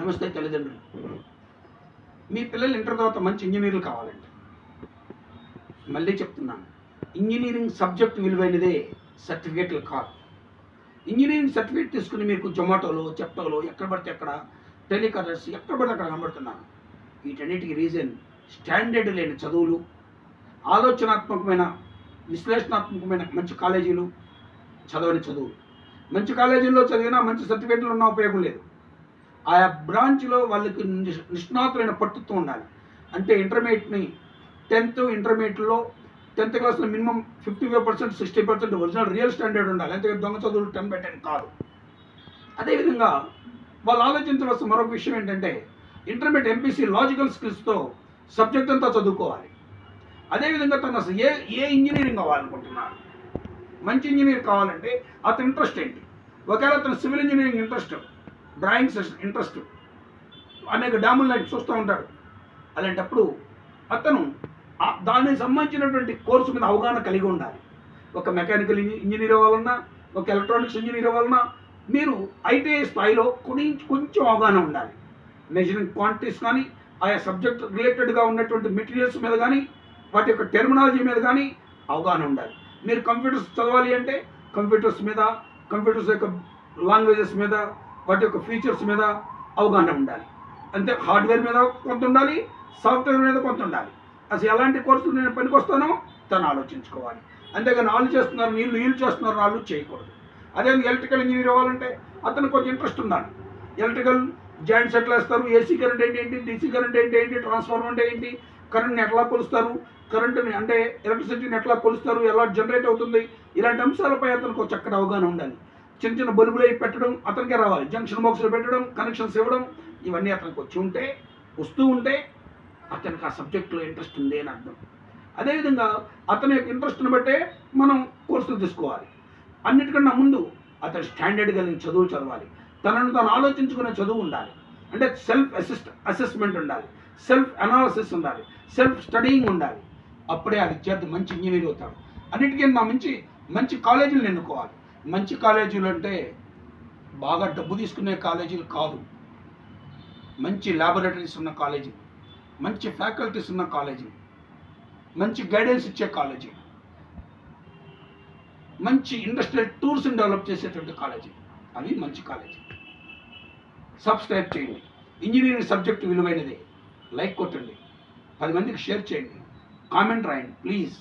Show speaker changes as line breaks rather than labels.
నమస్తే తల్లిదండ్రులు. మీ పిల్లలు ఇంటర్ తర్వాత మంచి ఇంజనీర్లు కావాలండి. మళ్ళీ చెప్తున్నాను, ఇంజనీరింగ్ సబ్జెక్ట్ విలువైనదే, సర్టిఫికేట్లు కాదు. ఇంజనీరింగ్ సర్టిఫికేట్ తీసుకుని మీకు జొమాటోలో, చెప్టోలో ఎక్కడ పడితే అక్కడ, టెలికాలర్స్ ఎక్కడ పడితే అక్కడ కనబడుతున్నాను. వీటన్నిటికీ రీజన్ స్టాండర్డ్ లేని చదువులు, ఆలోచనాత్మకమైన విశ్లేషణాత్మకమైన మంచి కాలేజీలు, చదవని చదువులు. మంచి కాలేజీల్లో చదివినా మంచి సర్టిఫికేట్లు ఉన్నా ఉపయోగం లేదు. ఆయా బ్రాంచ్లో వాళ్ళకి నిష్ణాతులైన పట్టుతో ఉండాలి. అంటే ఇంటర్మీడియట్ని 10th ఇంటర్మీడియట్లో 10th క్లాస్లో మినిమం 55%, 60% ఒరిజినల్ రియల్ స్టాండర్డ్ ఉండాలి. అంతే దొంగ చదువులు 10/10 కాదు. అదేవిధంగా వాళ్ళు ఆలోచించవలసిన మరొక విషయం ఏంటంటే, ఇంటర్మీడియట్ ఎంపీసీ లాజికల్ స్కిల్స్తో సబ్జెక్ట్ అంతా చదువుకోవాలి. అదేవిధంగా తను అసలు ఏ ఇంజనీరింగ్ కావాలనుకుంటున్నారు, మంచి ఇంజనీర్ కావాలంటే అతని ఇంట్రెస్ట్ ఏంటి. ఒకవేళ అతను civil engineering interest, drawings interest, అనేక డ్యాములను చూస్తూ ఉంటాడు. అలాంటప్పుడు అతను దానికి సంబంధించినటువంటి కోర్సు మీద అవగాహన కలిగి ఉండాలి. ఒక మెకానికల్ ఇంజనీర్ అవ్వాలన్నా, ఒక ఎలక్ట్రానిక్స్ ఇంజనీర్ అవ్వాలన్నా మీరు ఐటీఐ స్థాయిలో కొంచెం అవగాహన ఉండాలి. మెజరింగ్ క్వాంటిటీస్ కానీ, ఆయా సబ్జెక్ట్ రిలేటెడ్గా ఉన్నటువంటి మెటీరియల్స్ మీద కానీ, వాటి యొక్క టెర్మినాలజీ మీద కానీ అవగాహన ఉండాలి. మీరు కంప్యూటర్స్ చదవాలి అంటే కంప్యూటర్స్ మీద, కంప్యూటర్స్ యొక్క లాంగ్వేజెస్ మీద, వాటి యొక్క ఫీచర్స్ మీద అవగాహన ఉండాలి. అంతే హార్డ్వేర్ మీద కొంత ఉండాలి, సాఫ్ట్వేర్ మీద కొంత ఉండాలి. అసలు ఎలాంటి కోర్సులు నేను పనికొస్తానో తను ఆలోచించుకోవాలి. అంతేగాని వాళ్ళు చేస్తున్నారు వీళ్ళు చేస్తున్నారు వాళ్ళు చేయకూడదు. అదే ఎలక్ట్రికల్ ఇంజనీర్ అవ్వాలంటే అతను కొంచెం ఇంట్రెస్ట్ ఉండాలి. ఎలక్ట్రికల్ జాయింట్స్ ఎట్లా వేస్తారు, ఏసీ కరెంట్ ఏంటి, డీసీ కరెంట్ ఏంటి, ట్రాన్స్ఫార్మర్ అంటే ఏంటి, కరెంట్ని ఎట్లా కొలుస్తారు, కరెంటుని అంటే ఎలక్ట్రిసిటీని ఎట్లా కొలుస్తారు, ఎలా జనరేట్ అవుతుంది, ఇలాంటి అంశాలపై అతనికి చక్కటి అవగాహన ఉండాలి. చిన్న చిన్న బల్బులు అవి పెట్టడం అతనికే రావాలి. జంక్షన్ బాక్సులు పెట్టడం, కనెక్షన్స్ ఇవ్వడం, ఇవన్నీ అతనికి వస్తూ ఉంటే అతనికి ఆ సబ్జెక్టులో ఇంట్రెస్ట్ ఉంది అని అర్థం. అదేవిధంగా అతని యొక్క ఇంట్రెస్ట్ని బట్టే మనం కోర్సులు తీసుకోవాలి. అన్నిటికన్నా ముందు అతను స్టాండర్డ్ కలిగిన చదువులు చదవాలి. తనను తాను ఆలోచించుకునే చదువు ఉండాలి. అంటే సెల్ఫ్ అసెస్మెంట్ ఉండాలి, సెల్ఫ్ అనాలిసిస్ ఉండాలి, సెల్ఫ్ స్టడీయింగ్ ఉండాలి. అప్పుడే ఆ విద్యార్థి మంచి ఇంజనీర్ అవుతాడు. అన్నిటికన్నా మంచి కాలేజీలు ఎన్నుకోవాలి. మంచి కాలేజీలు అంటే బాగా డబ్బు తీసుకునే కాలేజీలు కాదు. మంచి ల్యాబొరేటరీస్ ఉన్న కాలేజీ, మంచి ఫ్యాకల్టీస్ ఉన్న కాలేజీ, మంచి గైడెన్స్ ఇచ్చే కాలేజీ, మంచి ఇండస్ట్రియల్ టూర్స్ని డెవలప్ చేసేటువంటి కాలేజీ, అవి మంచి కాలేజీ. సబ్స్క్రైబ్ చేయండి. ఇంజనీరింగ్ సబ్జెక్టు విలువైనదే. లైక్ కొట్టండి, 10 మందికి షేర్ చేయండి, కామెంట్ రాయండి ప్లీజ్.